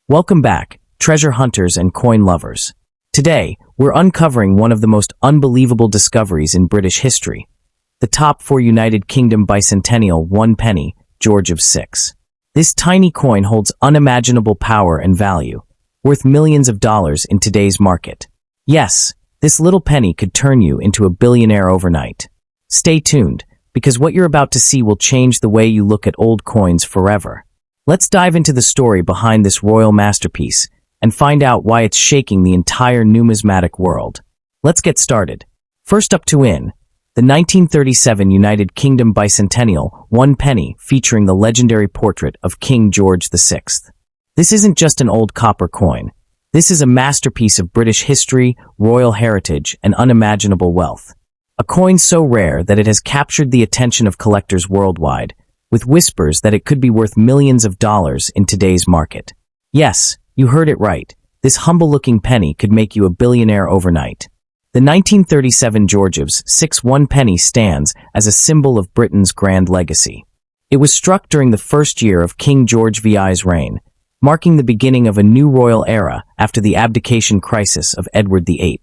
Welcome back, treasure hunters and coin lovers. Today, we're uncovering one of the most unbelievable discoveries in British history. The top 4 United Kingdom bicentennial 1 penny, George VI. This tiny coin holds unimaginable power and value, worth millions of dollars in today's market. Yes, this little penny could turn you into a billionaire overnight. Stay tuned, because what you're about to see will change the way you look at old coins forever. Let's dive into the story behind this royal masterpiece and find out why it's shaking the entire numismatic world. Let's get started. First up to win, the 1937 United Kingdom bicentennial 1 penny featuring the legendary portrait of King George VI. This isn't just an old copper coin. This is a masterpiece of British history, royal heritage, and unimaginable wealth. A coin so rare that it has captured the attention of collectors worldwide, with whispers that it could be worth millions of dollars in today's market. Yes, you heard it right. This humble-looking penny could make you a billionaire overnight. The 1937 George VI 1 penny stands as a symbol of Britain's grand legacy. It was struck during the first year of King George VI's reign, marking the beginning of a new royal era after the abdication crisis of Edward VIII.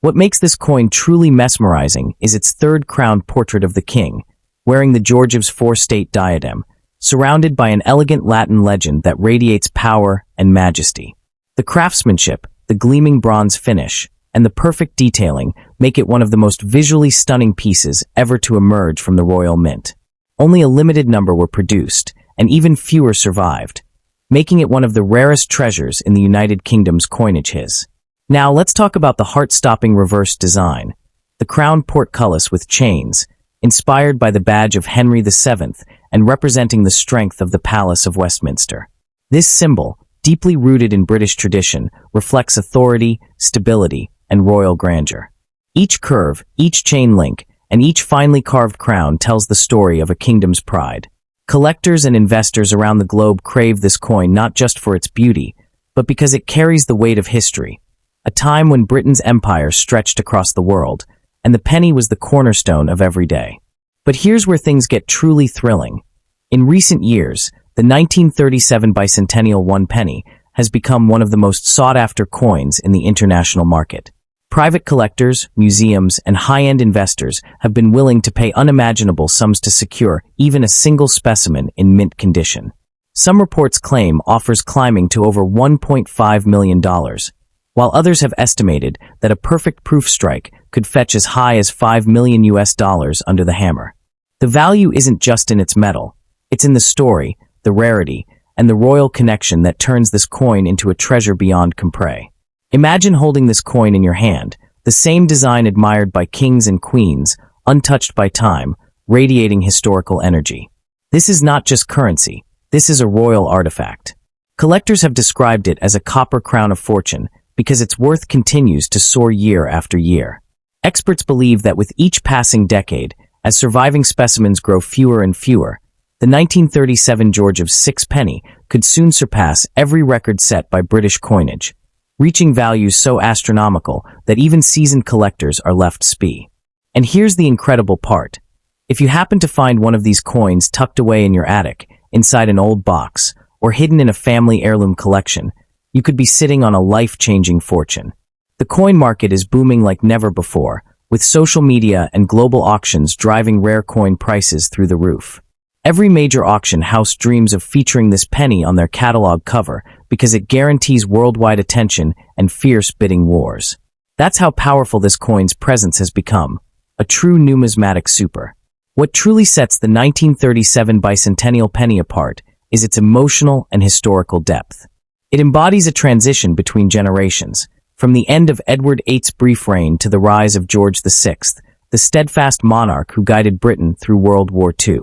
What makes this coin truly mesmerizing is its third-crowned portrait of the king, wearing the George's four-state diadem, surrounded by an elegant Latin legend that radiates power and majesty. The craftsmanship, the gleaming bronze finish, and the perfect detailing make it one of the most visually stunning pieces ever to emerge from the royal mint. Only a limited number were produced, and even fewer survived, making it one of the rarest treasures in the United Kingdom's coinage. Now let's talk about the heart-stopping reverse design, the crown portcullis with chains, inspired by the badge of Henry VII and representing the strength of the Palace of Westminster. This symbol, deeply rooted in British tradition, reflects authority, stability, and royal grandeur. Each curve, each chain link, and each finely carved crown tells the story of a kingdom's pride. Collectors and investors around the globe crave this coin not just for its beauty, but because it carries the weight of history, a time when Britain's empire stretched across the world, and the penny was the cornerstone of every day. But here's where things get truly thrilling. In recent years, the 1937 bicentennial 1 penny has become one of the most sought-after coins in the international market. Private collectors, museums, and high-end investors have been willing to pay unimaginable sums to secure even a single specimen in mint condition. Some reports claim offers climbing to over $1.5 million, while others have estimated that a perfect proof strike could fetch as high as $5 million under the hammer. The value isn't just in its metal, it's in the story, the rarity, and the royal connection that turns this coin into a treasure beyond compare. Imagine holding this coin in your hand, the same design admired by kings and queens, untouched by time, radiating historical energy. This is not just currency, this is a royal artifact. Collectors have described it as a copper crown of fortune, because its worth continues to soar year after year. Experts believe that with each passing decade, as surviving specimens grow fewer and fewer, the 1937 George VI penny could soon surpass every record set by British coinage, reaching values so astronomical that even seasoned collectors are left spee. And here's the incredible part. If you happen to find one of these coins tucked away in your attic, inside an old box, or hidden in a family heirloom collection, you could be sitting on a life-changing fortune. The coin market is booming like never before, with social media and global auctions driving rare coin prices through the roof. Every major auction house dreams of featuring this penny on their catalog cover because it guarantees worldwide attention and fierce bidding wars. That's how powerful this coin's presence has become, a true numismatic super. What truly sets the 1937 bicentennial penny apart is its emotional and historical depth. It embodies a transition between generations, from the end of Edward VIII's brief reign to the rise of George VI, the steadfast monarch who guided Britain through World War II.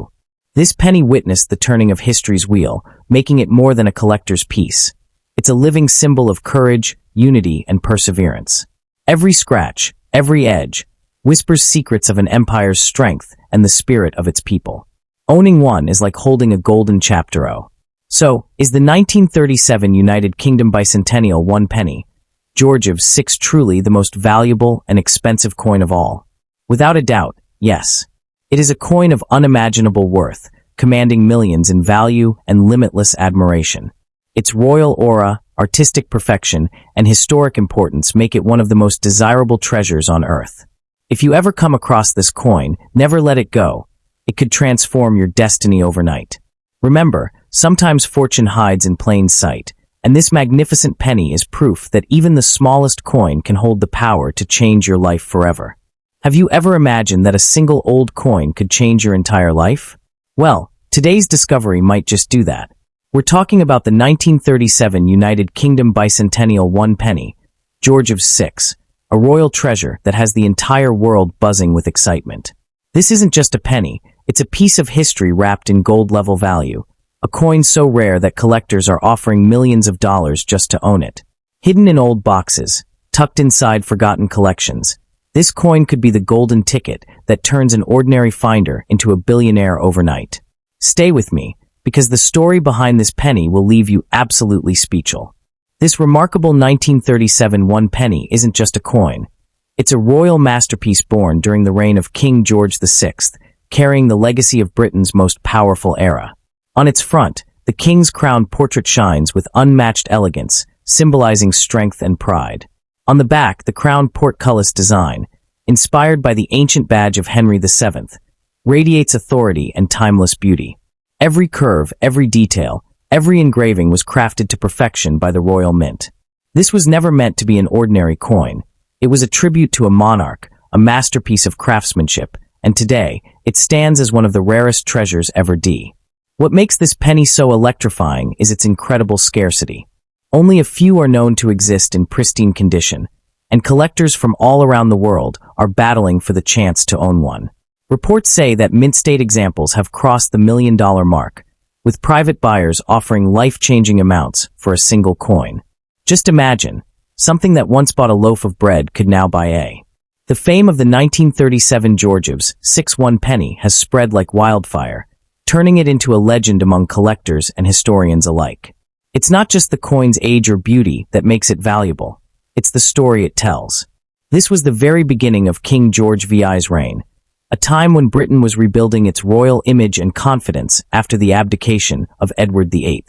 This penny witnessed the turning of history's wheel, making it more than a collector's piece. It's a living symbol of courage, unity, and perseverance. Every scratch, every edge, whispers secrets of an empire's strength and the spirit of its people. Owning one is like holding a golden chapter. So, is the 1937 United Kingdom bicentennial 1 penny, George VI, truly the most valuable and expensive coin of all? Without a doubt, yes. It is a coin of unimaginable worth, commanding millions in value and limitless admiration. Its royal aura, artistic perfection, and historic importance make it one of the most desirable treasures on Earth. If you ever come across this coin, never let it go. It could transform your destiny overnight. Remember, sometimes fortune hides in plain sight, and this magnificent penny is proof that even the smallest coin can hold the power to change your life forever. Have you ever imagined that a single old coin could change your entire life? Well, today's discovery might just do that. We're talking about the 1937 United Kingdom bicentennial 1 penny, George VI, a royal treasure that has the entire world buzzing with excitement. This isn't just a penny, it's a piece of history wrapped in gold-level value, a coin so rare that collectors are offering millions of dollars just to own it. Hidden in old boxes, tucked inside forgotten collections, this coin could be the golden ticket that turns an ordinary finder into a billionaire overnight. Stay with me, because the story behind this penny will leave you absolutely speechless. This remarkable 1937 1 penny isn't just a coin. It's a royal masterpiece born during the reign of King George VI, carrying the legacy of Britain's most powerful era. On its front, the king's crown portrait shines with unmatched elegance, symbolizing strength and pride. On the back, the crown portcullis design, inspired by the ancient badge of Henry VII, radiates authority and timeless beauty. Every curve, every detail, every engraving was crafted to perfection by the royal mint. This was never meant to be an ordinary coin. It was a tribute to a monarch, a masterpiece of craftsmanship, and today, it stands as one of the rarest treasures ever. What makes this penny so electrifying is its incredible scarcity. Only a few are known to exist in pristine condition, and collectors from all around the world are battling for the chance to own one. Reports say that mint-state examples have crossed the $1 million mark, with private buyers offering life-changing amounts for a single coin. Just imagine, something that once bought a loaf of bread could now buy a. The fame of the 1937 George VI 1 penny has spread like wildfire, turning it into a legend among collectors and historians alike. It's not just the coin's age or beauty that makes it valuable, it's the story it tells. This was the very beginning of King George VI's reign, a time when Britain was rebuilding its royal image and confidence after the abdication of Edward VIII.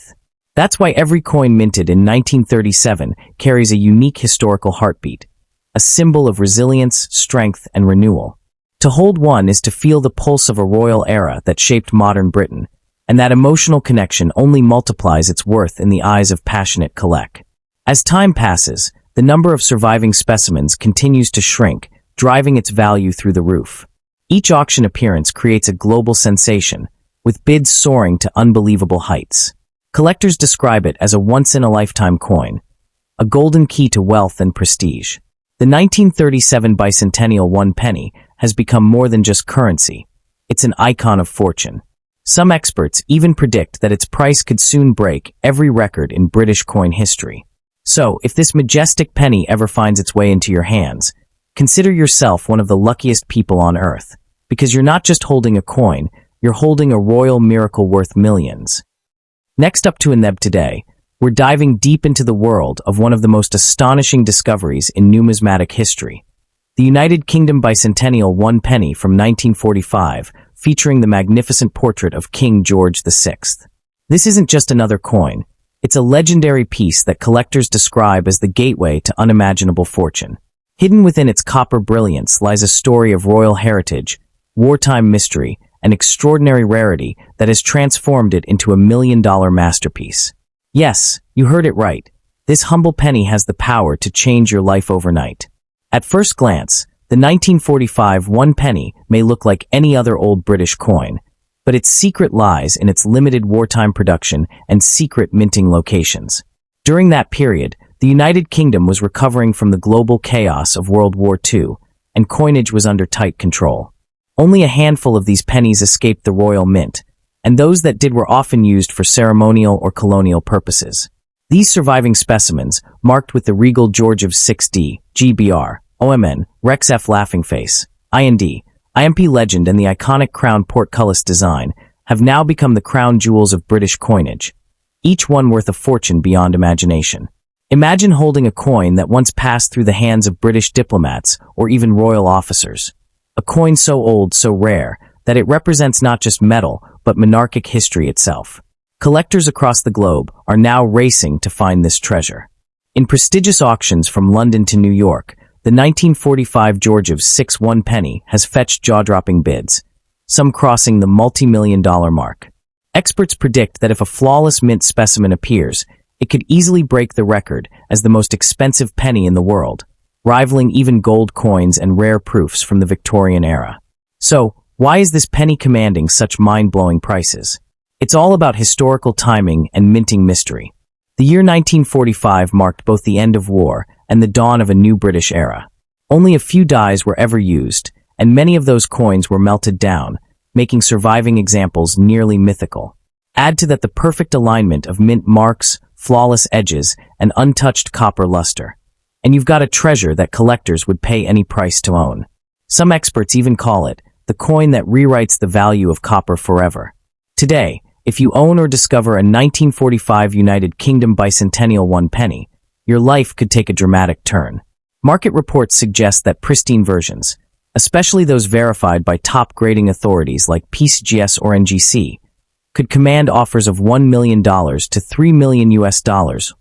That's why every coin minted in 1937 carries a unique historical heartbeat, a symbol of resilience, strength, and renewal. To hold one is to feel the pulse of a royal era that shaped modern Britain, and that emotional connection only multiplies its worth in the eyes of passionate collect. As time passes, the number of surviving specimens continues to shrink, driving its value through the roof. Each auction appearance creates a global sensation, with bids soaring to unbelievable heights. Collectors describe it as a once-in-a-lifetime coin, a golden key to wealth and prestige. The 1937 bicentennial 1 penny has become more than just currency. It's an icon of fortune. Some experts even predict that its price could soon break every record in British coin history. So, if this majestic penny ever finds its way into your hands, consider yourself one of the luckiest people on Earth, because you're not just holding a coin, you're holding a royal miracle worth millions. Next up to Intheb today, we're diving deep into the world of one of the most astonishing discoveries in numismatic history, the United Kingdom bicentennial 1 penny from 1945, featuring the magnificent portrait of King George VI. This isn't just another coin, it's a legendary piece that collectors describe as the gateway to unimaginable fortune. Hidden within its copper brilliance lies a story of royal heritage, wartime mystery, and extraordinary rarity that has transformed it into a $1 million masterpiece. Yes, you heard it right. This humble penny has the power to change your life overnight. At first glance, the 1945 1 penny may look like any other old British coin, but its secret lies in its limited wartime production and secret minting locations. During that period, the United Kingdom was recovering from the global chaos of World War II, and coinage was under tight control. Only a handful of these pennies escaped the royal mint, and those that did were often used for ceremonial or colonial purposes. These surviving specimens, marked with the regal George VI, GBR, OMN, Rex F Laughing Face, IND, IMP legend and the iconic crown portcullis design, have now become the crown jewels of British coinage, each one worth a fortune beyond imagination. Imagine holding a coin that once passed through the hands of British diplomats or even royal officers. A coin so old, so rare, that it represents not just metal, but monarchic history itself. Collectors across the globe are now racing to find this treasure. In prestigious auctions from London to New York, the 1945 Georgiev's 6 penny has fetched jaw-dropping bids, some crossing the multi-million-dollar mark. Experts predict that if a flawless mint specimen appears, it could easily break the record as the most expensive penny in the world, rivaling even gold coins and rare proofs from the Victorian era. So, why is this penny commanding such mind-blowing prices? It's all about historical timing and minting mystery. The year 1945 marked both the end of war and the dawn of a new British era. Only a few dies were ever used, and many of those coins were melted down, making surviving examples nearly mythical. Add to that the perfect alignment of mint marks, flawless edges, and untouched copper luster, and you've got a treasure that collectors would pay any price to own. Some experts even call it the coin that rewrites the value of copper forever. Today, if you own or discover a 1945 United Kingdom bicentennial 1 penny, your life could take a dramatic turn. Market reports suggest that pristine versions, especially those verified by top grading authorities like PCGS or NGC, could command offers of $1 million to $3 million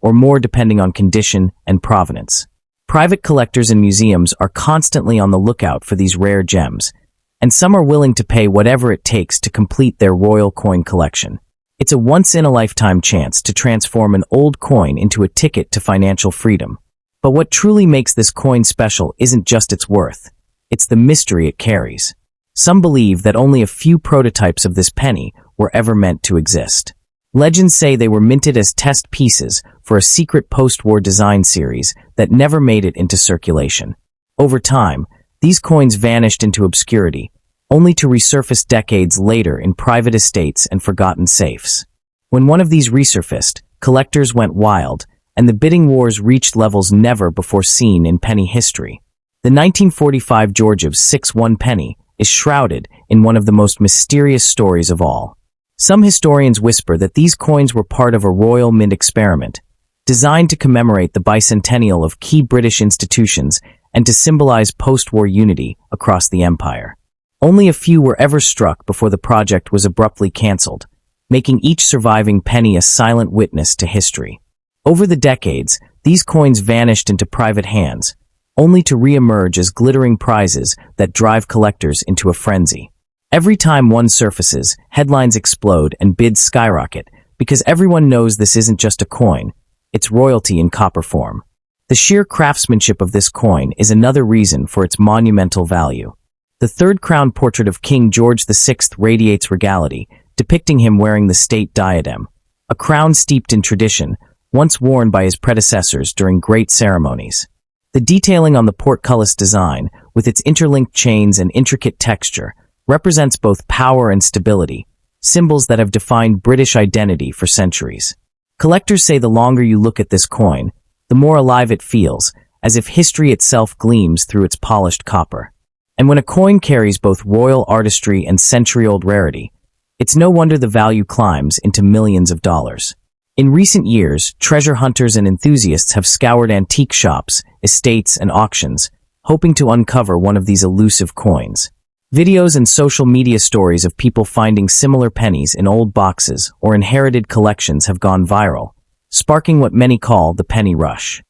or more depending on condition and provenance. Private collectors and museums are constantly on the lookout for these rare gems, and some are willing to pay whatever it takes to complete their royal coin collection. It's a once-in-a-lifetime chance to transform an old coin into a ticket to financial freedom. But what truly makes this coin special isn't just its worth, it's the mystery it carries. Some believe that only a few prototypes of this penny were ever meant to exist. Legends say they were minted as test pieces for a secret post-war design series that never made it into circulation. Over time, these coins vanished into obscurity, only to resurface decades later in private estates and forgotten safes. When one of these resurfaced, collectors went wild, and the bidding wars reached levels never before seen in penny history. The 1945 Georgiev's 6 penny is shrouded in one of the most mysterious stories of all. Some historians whisper that these coins were part of a royal mint experiment, designed to commemorate the bicentennial of key British institutions and to symbolize post-war unity across the empire. Only a few were ever struck before the project was abruptly cancelled, making each surviving penny a silent witness to history. Over the decades, these coins vanished into private hands, only to re-emerge as glittering prizes that drive collectors into a frenzy. Every time one surfaces, headlines explode and bids skyrocket, because everyone knows this isn't just a coin, it's royalty in copper form. The sheer craftsmanship of this coin is another reason for its monumental value. The third crown portrait of King George VI radiates regality, depicting him wearing the state diadem, a crown steeped in tradition, once worn by his predecessors during great ceremonies. The detailing on the portcullis design, with its interlinked chains and intricate texture, represents both power and stability, symbols that have defined British identity for centuries. Collectors say the longer you look at this coin, the more alive it feels, as if history itself gleams through its polished copper. And when a coin carries both royal artistry and century-old rarity, it's no wonder the value climbs into millions of dollars. In recent years, treasure hunters and enthusiasts have scoured antique shops, estates, and auctions, hoping to uncover one of these elusive coins. Videos and social media stories of people finding similar pennies in old boxes or inherited collections have gone viral, sparking what many call the penny rush.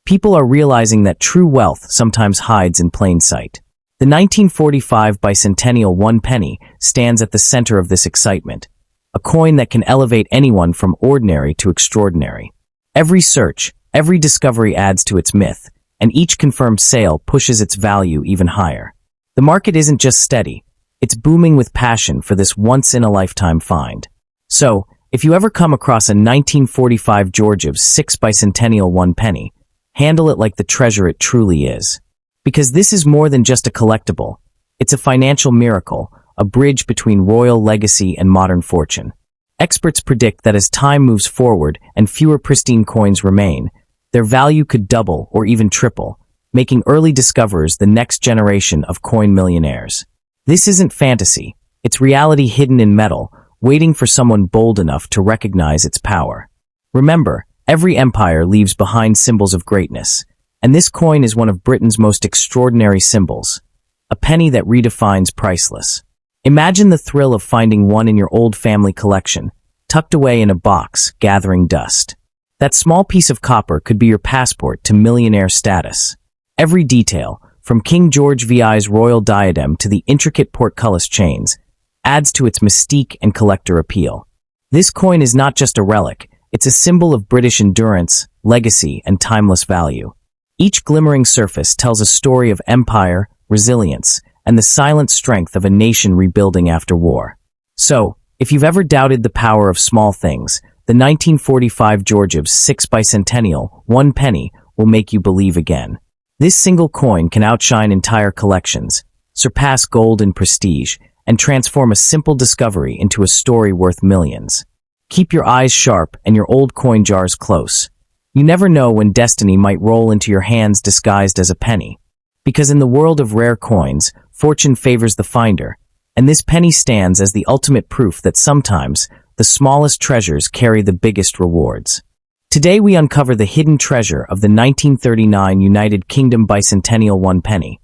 People are realizing that true wealth sometimes hides in plain sight. The 1945 bicentennial 1 penny stands at the center of this excitement, a coin that can elevate anyone from ordinary to extraordinary. Every search, every discovery adds to its myth, and each confirmed sale pushes its value even higher. The market isn't just steady, it's booming with passion for this once-in-a-lifetime find. So, if you ever come across a 1945 Georgiev's 6 bicentennial 1 penny, handle it like the treasure it truly is. Because this is more than just a collectible, it's a financial miracle, a bridge between royal legacy and modern fortune. Experts predict that as time moves forward and fewer pristine coins remain, their value could double or even triple, making early discoverers the next generation of coin millionaires. This isn't fantasy, it's reality hidden in metal, waiting for someone bold enough to recognize its power. Remember, every empire leaves behind symbols of greatness, and this coin is one of Britain's most extraordinary symbols, a penny that redefines priceless. Imagine the thrill of finding one in your old family collection, tucked away in a box, gathering dust. That small piece of copper could be your passport to millionaire status. Every detail, from King George VI's royal diadem to the intricate portcullis chains, adds to its mystique and collector appeal. This coin is not just a relic, it's a symbol of British endurance, legacy, and timeless value. Each glimmering surface tells a story of empire, resilience, and the silent strength of a nation rebuilding after war. So, if you've ever doubted the power of small things, the 1945 Georgiev's 6 bicentennial, 1 penny, will make you believe again. This single coin can outshine entire collections, surpass gold in prestige, and transform a simple discovery into a story worth millions. Keep your eyes sharp and your old coin jars close. You never know when destiny might roll into your hands disguised as a penny. Because in the world of rare coins, fortune favors the finder, and this penny stands as the ultimate proof that sometimes the smallest treasures carry the biggest rewards. Today we uncover the hidden treasure of the 1939 United Kingdom bicentennial 1 penny,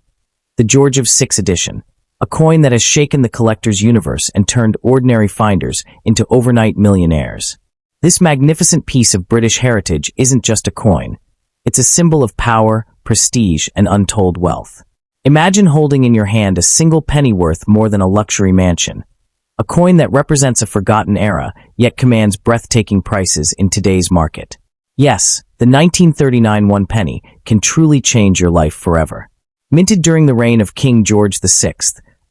the Georgiev 6 edition, a coin that has shaken the collector's universe and turned ordinary finders into overnight millionaires. This magnificent piece of British heritage isn't just a coin. It's a symbol of power, prestige, and untold wealth. Imagine holding in your hand a single penny worth more than a luxury mansion. A coin that represents a forgotten era, yet commands breathtaking prices in today's market. Yes, the 1939 1 penny can truly change your life forever. Minted during the reign of King George VI,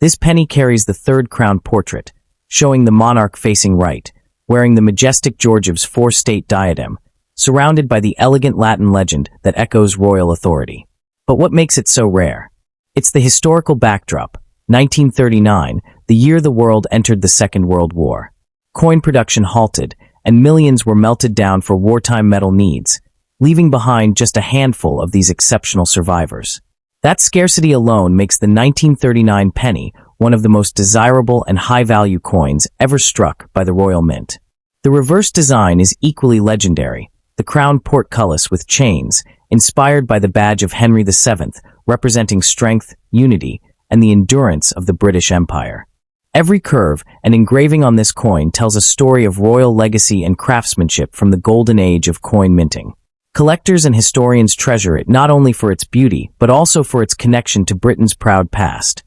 this penny carries the third crown portrait, showing the monarch facing right, wearing the majestic Georgiev's 4-state diadem, surrounded by the elegant Latin legend that echoes royal authority. But what makes it so rare? It's the historical backdrop, 1939, the year the world entered the Second World War. Coin production halted, and millions were melted down for wartime metal needs, leaving behind just a handful of these exceptional survivors. That scarcity alone makes the 1939 penny one of the most desirable and high-value coins ever struck by the Royal Mint. The reverse design is equally legendary, the crown portcullis with chains, inspired by the badge of Henry VII, representing strength, unity, and the endurance of the British Empire. Every curve and engraving on this coin tells a story of royal legacy and craftsmanship from the golden age of coin minting. Collectors and historians treasure it not only for its beauty, but also for its connection to Britain's proud past,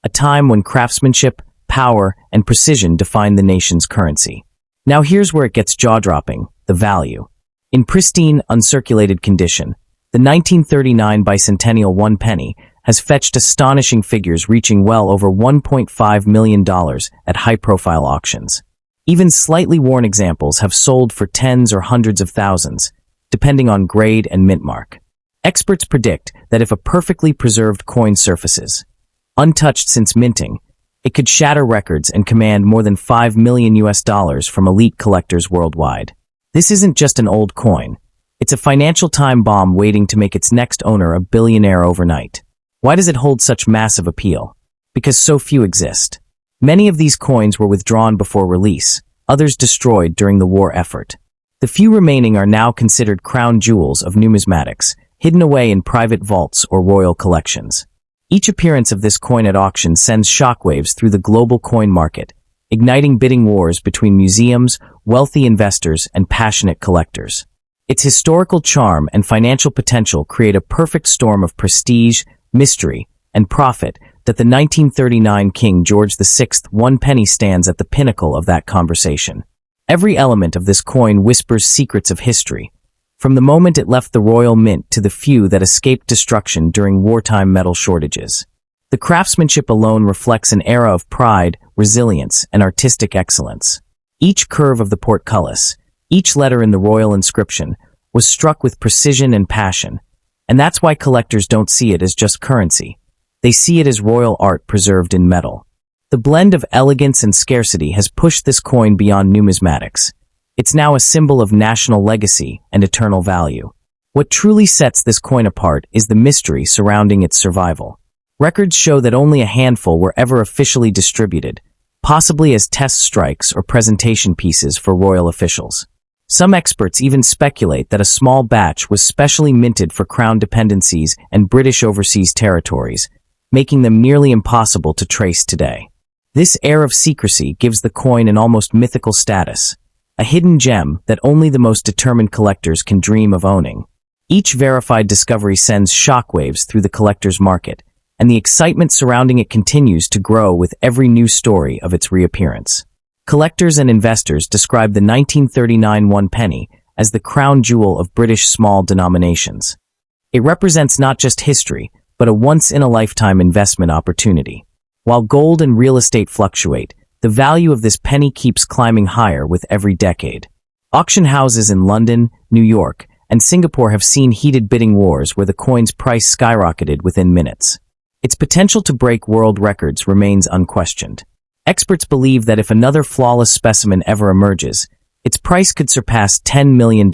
a time when craftsmanship, power, and precision defined the nation's currency. Now here's where it gets jaw-dropping, the value. In pristine, uncirculated condition, the 1939 bicentennial 1 penny has fetched astonishing figures reaching well over $1.5 million at high-profile auctions. Even slightly worn examples have sold for tens or hundreds of thousands, depending on grade and mint mark. Experts predict that if a perfectly preserved coin surfaces, untouched since minting, it could shatter records and command more than $5 million from elite collectors worldwide. This isn't just an old coin. It's a financial time bomb waiting to make its next owner a billionaire overnight. Why does it hold such massive appeal? Because so few exist. Many of these coins were withdrawn before release, others destroyed during the war effort. The few remaining are now considered crown jewels of numismatics, hidden away in private vaults or royal collections. Each appearance of this coin at auction sends shockwaves through the global coin market, igniting bidding wars between museums, wealthy investors, and passionate collectors. Its historical charm and financial potential create a perfect storm of prestige, mystery, and profit that the 1939 King George VI 1 penny stands at the pinnacle of that conversation. Every element of this coin whispers secrets of history, from the moment it left the Royal Mint to the few that escaped destruction during wartime metal shortages. The craftsmanship alone reflects an era of pride, resilience, and artistic excellence. Each curve of the portcullis, each letter in the royal inscription, was struck with precision and passion, and that's why collectors don't see it as just currency. They see it as royal art preserved in metal. The blend of elegance and scarcity has pushed this coin beyond numismatics. It's now a symbol of national legacy and eternal value. What truly sets this coin apart is the mystery surrounding its survival. Records show that only a handful were ever officially distributed, possibly as test strikes or presentation pieces for royal officials. Some experts even speculate that a small batch was specially minted for crown dependencies and British overseas territories, making them nearly impossible to trace today. This air of secrecy gives the coin an almost mythical status, a hidden gem that only the most determined collectors can dream of owning. Each verified discovery sends shockwaves through the collector's market, and the excitement surrounding it continues to grow with every new story of its reappearance. Collectors and investors describe the 1939 one penny as the crown jewel of British small denominations. It represents not just history, but a once-in-a-lifetime investment opportunity. While gold and real estate fluctuate, the value of this penny keeps climbing higher with every decade. Auction houses in London, New York, and Singapore have seen heated bidding wars where the coin's price skyrocketed within minutes. Its potential to break world records remains unquestioned. Experts believe that if another flawless specimen ever emerges, its price could surpass $10 million,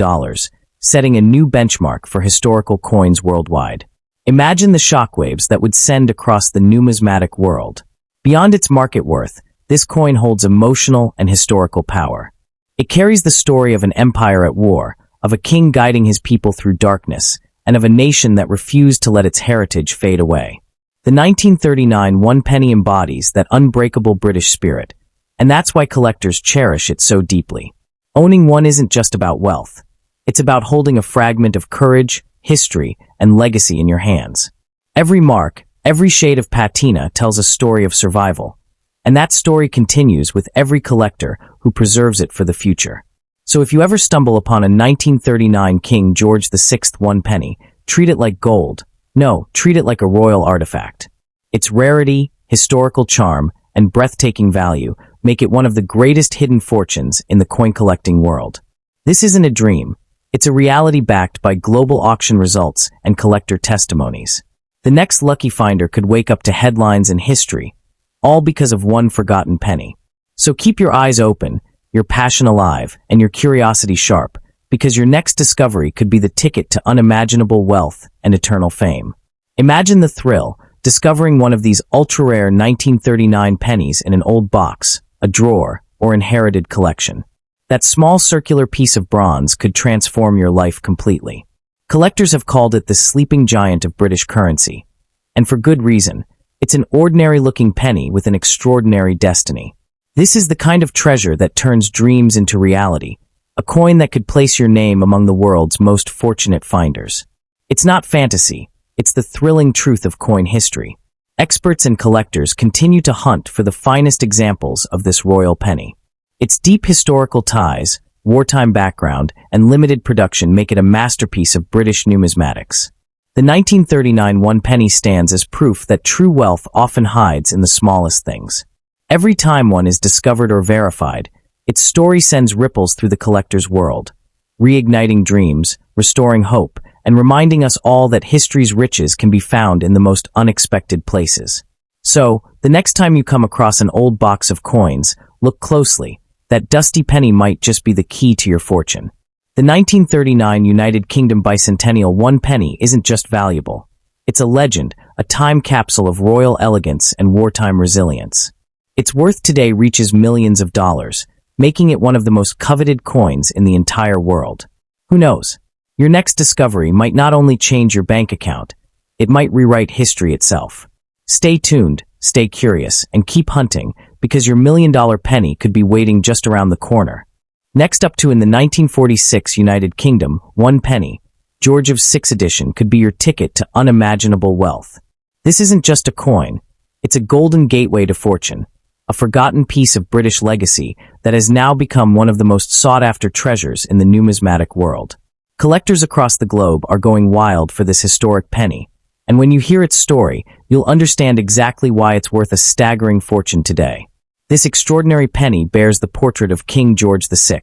setting a new benchmark for historical coins worldwide. Imagine the shockwaves that would send across the numismatic world. Beyond its market worth, this coin holds emotional and historical power. It carries the story of an empire at war, of a king guiding his people through darkness, and of a nation that refused to let its heritage fade away. The 1939 one penny embodies that unbreakable British spirit, and that's why collectors cherish it so deeply. Owning one isn't just about wealth. It's about holding a fragment of courage, history, and legacy in your hands. Every mark, every shade of patina tells a story of survival, and that story continues with every collector who preserves it for the future. So if you ever stumble upon a 1939 King George VI one penny, treat it like gold. No, treat it like a royal artifact. Its rarity, historical charm, and breathtaking value make it one of the greatest hidden fortunes in the coin collecting world. This isn't a dream. It's a reality backed by global auction results and collector testimonies. The next lucky finder could wake up to headlines in history, all because of one forgotten penny. So keep your eyes open, your passion alive, and your curiosity sharp, because your next discovery could be the ticket to unimaginable wealth and eternal fame. Imagine the thrill, discovering one of these ultra-rare 1939 pennies in an old box, a drawer, or inherited collection. That small circular piece of bronze could transform your life completely. Collectors have called it the sleeping giant of British currency. And for good reason. It's an ordinary-looking penny with an extraordinary destiny. This is the kind of treasure that turns dreams into reality, a coin that could place your name among the world's most fortunate finders. It's not fantasy, it's the thrilling truth of coin history. Experts and collectors continue to hunt for the finest examples of this royal penny. Its deep historical ties, wartime background, and limited production make it a masterpiece of British numismatics. The 1939 one penny stands as proof that true wealth often hides in the smallest things. Every time one is discovered or verified, its story sends ripples through the collector's world, reigniting dreams, restoring hope, and reminding us all that history's riches can be found in the most unexpected places. So, the next time you come across an old box of coins, look closely. That dusty penny might just be the key to your fortune. The 1939 United Kingdom bicentennial one penny isn't just valuable. It's a legend, a time capsule of royal elegance and wartime resilience. Its worth today reaches millions of dollars, making it one of the most coveted coins in the entire world. Who knows? Your next discovery might not only change your bank account, it might rewrite history itself. Stay tuned, stay curious, and keep hunting, because your million-dollar penny could be waiting just around the corner. Next up in the 1946 United Kingdom, one penny, George VI edition could be your ticket to unimaginable wealth. This isn't just a coin, it's a golden gateway to fortune, a forgotten piece of British legacy that has now become one of the most sought-after treasures in the numismatic world. Collectors across the globe are going wild for this historic penny, and when you hear its story, you'll understand exactly why it's worth a staggering fortune today. This extraordinary penny bears the portrait of King George VI,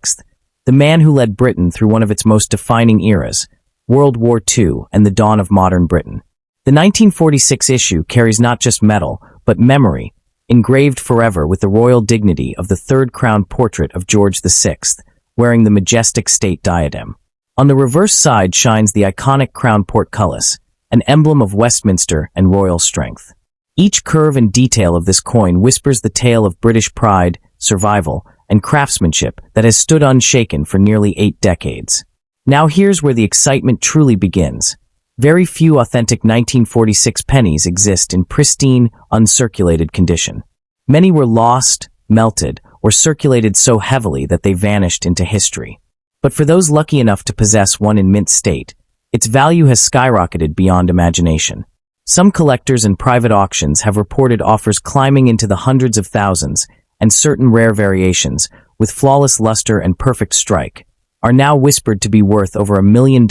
the man who led Britain through one of its most defining eras, World War II and the dawn of modern Britain. The 1946 issue carries not just metal, but memory, engraved forever with the royal dignity of the third crown portrait of George VI, wearing the majestic state diadem. On the reverse side shines the iconic crown portcullis, an emblem of Westminster and royal strength. Each curve and detail of this coin whispers the tale of British pride, survival, and craftsmanship that has stood unshaken for nearly 8 decades. Now here's where the excitement truly begins. Very few authentic 1946 pennies exist in pristine, uncirculated condition. Many were lost, melted, or circulated so heavily that they vanished into history. But for those lucky enough to possess one in mint state, its value has skyrocketed beyond imagination. Some collectors and private auctions have reported offers climbing into the hundreds of thousands, and certain rare variations, with flawless luster and perfect strike, are now whispered to be worth over $1 million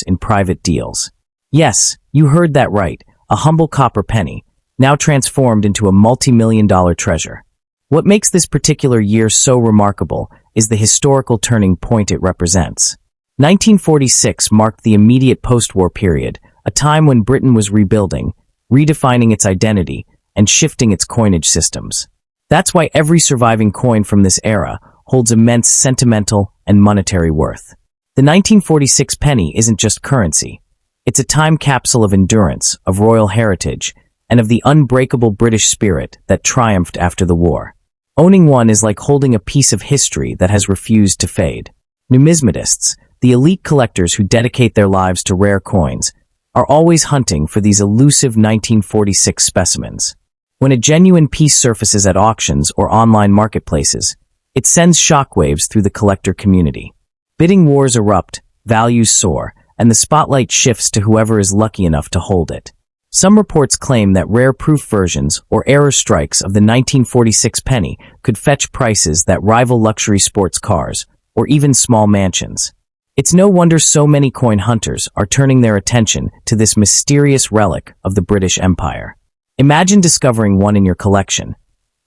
in private deals. Yes, you heard that right, a humble copper penny, now transformed into a multi-million-dollar treasure. What makes this particular year so remarkable is the historical turning point it represents. 1946 marked the immediate post-war period, a time when Britain was rebuilding, redefining its identity, and shifting its coinage systems. That's why every surviving coin from this era holds immense sentimental and monetary worth. The 1946 penny isn't just currency. It's a time capsule of endurance, of royal heritage, and of the unbreakable British spirit that triumphed after the war. Owning one is like holding a piece of history that has refused to fade. Numismatists, the elite collectors who dedicate their lives to rare coins, are always hunting for these elusive 1946 specimens. When a genuine piece surfaces at auctions or online marketplaces, it sends shockwaves through the collector community. Bidding wars erupt, values soar, and the spotlight shifts to whoever is lucky enough to hold it. Some reports claim that rare proof versions or error strikes of the 1946 penny could fetch prices that rival luxury sports cars or even small mansions. It's no wonder so many coin hunters are turning their attention to this mysterious relic of the British Empire. Imagine discovering one in your collection,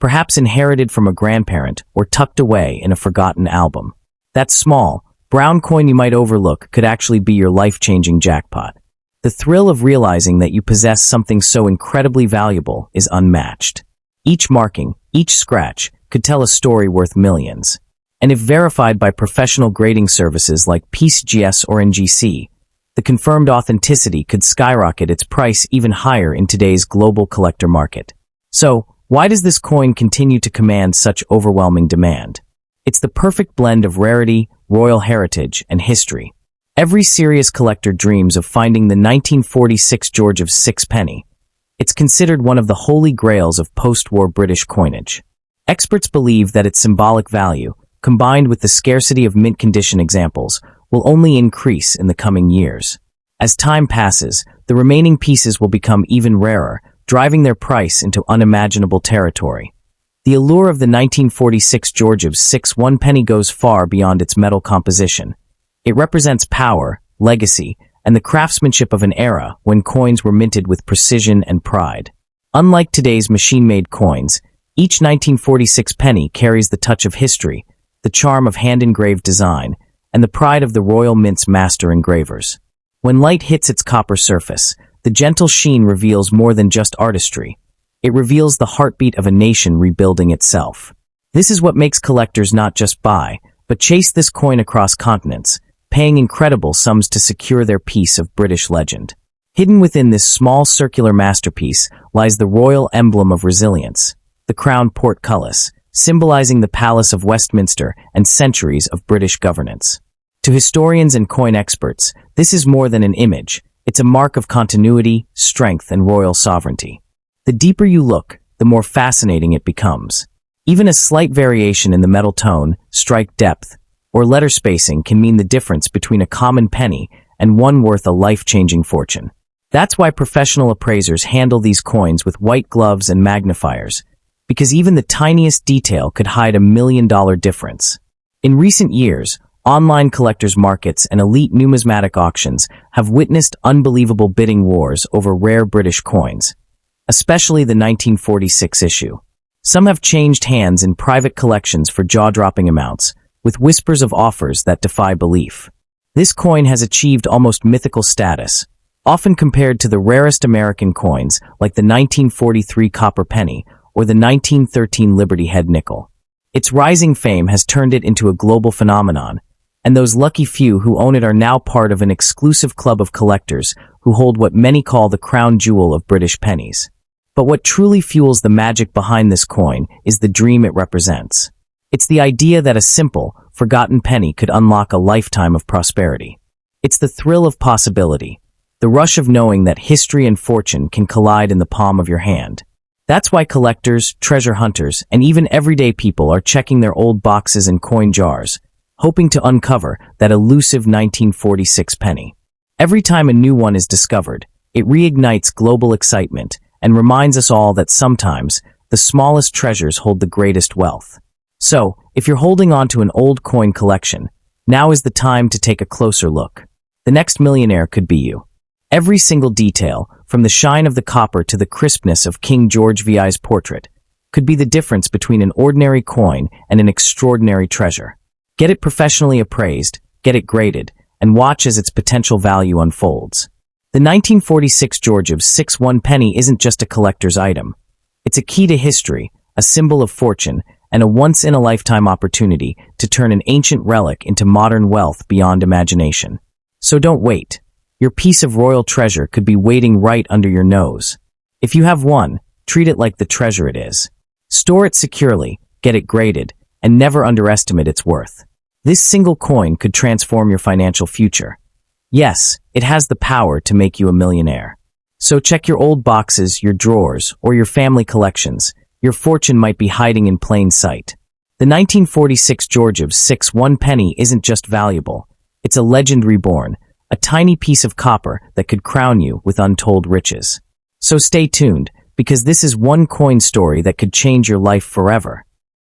perhaps inherited from a grandparent or tucked away in a forgotten album. That small, brown coin you might overlook could actually be your life-changing jackpot. The thrill of realizing that you possess something so incredibly valuable is unmatched. Each marking, each scratch, could tell a story worth millions. And if verified by professional grading services like PeaceGS or NGC, the confirmed authenticity could skyrocket its price even higher in today's global collector market. So, why does this coin continue to command such overwhelming demand? It's the perfect blend of rarity, royal heritage, and history. Every serious collector dreams of finding the 1946 George of Six penny. It's considered one of the holy grails of post-war British coinage. Experts believe that its symbolic value, combined with the scarcity of mint condition examples, will only increase in the coming years. As time passes, the remaining pieces will become even rarer, driving their price into unimaginable territory. The allure of the 1946 George of Six one penny goes far beyond its metal composition. It represents power, legacy, and the craftsmanship of an era when coins were minted with precision and pride. Unlike today's machine-made coins, each 1946 penny carries the touch of history, the charm of hand-engraved design, and the pride of the Royal Mint's master engravers. When light hits its copper surface, the gentle sheen reveals more than just artistry. It reveals the heartbeat of a nation rebuilding itself. This is what makes collectors not just buy, but chase this coin across continents, paying incredible sums to secure their piece of British legend. Hidden within this small circular masterpiece lies the royal emblem of resilience, the crown portcullis, symbolizing the Palace of Westminster and centuries of British governance. To historians and coin experts, this is more than an image. It's a mark of continuity, strength, and royal sovereignty. The deeper you look, the more fascinating it becomes. Even a slight variation in the metal tone, strike depth, or letter spacing can mean the difference between a common penny and one worth a life-changing fortune. That's why professional appraisers handle these coins with white gloves and magnifiers, because even the tiniest detail could hide $1 million difference. In recent years, online collectors' markets and elite numismatic auctions have witnessed unbelievable bidding wars over rare British coins, especially the 1946 issue. Some have changed hands in private collections for jaw-dropping amounts, with whispers of offers that defy belief. This coin has achieved almost mythical status, often compared to the rarest American coins like the 1943 copper penny or the 1913 Liberty Head nickel. Its rising fame has turned it into a global phenomenon, and those lucky few who own it are now part of an exclusive club of collectors who hold what many call the crown jewel of British pennies. But what truly fuels the magic behind this coin is the dream it represents. It's the idea that a simple, forgotten penny could unlock a lifetime of prosperity. It's the thrill of possibility, the rush of knowing that history and fortune can collide in the palm of your hand. That's why collectors, treasure hunters, and even everyday people are checking their old boxes and coin jars, hoping to uncover that elusive 1946 penny. Every time a new one is discovered, it reignites global excitement and reminds us all that sometimes the smallest treasures hold the greatest wealth. So, if you're holding on to an old coin collection, now is the time to take a closer look. The next millionaire could be you. Every single detail, from the shine of the copper to the crispness of King George VI's portrait, could be the difference between an ordinary coin and an extraordinary treasure. Get it professionally appraised, get it graded, and watch as its potential value unfolds. The 1946 Georgiev's 6-1 penny isn't just a collector's item. It's a key to history, a symbol of fortune, and a once-in-a-lifetime opportunity to turn an ancient relic into modern wealth beyond imagination. So don't wait. Your piece of royal treasure could be waiting right under your nose. If you have one, treat it like the treasure it is. Store it securely, get it graded, and never underestimate its worth. This single coin could transform your financial future. Yes, it has the power to make you a millionaire. So check your old boxes, your drawers, or your family collections. Your fortune might be hiding in plain sight. The 1946 Georgiev's 6-1 penny isn't just valuable. It's a legend reborn, a tiny piece of copper that could crown you with untold riches. So stay tuned, because this is one coin story that could change your life forever.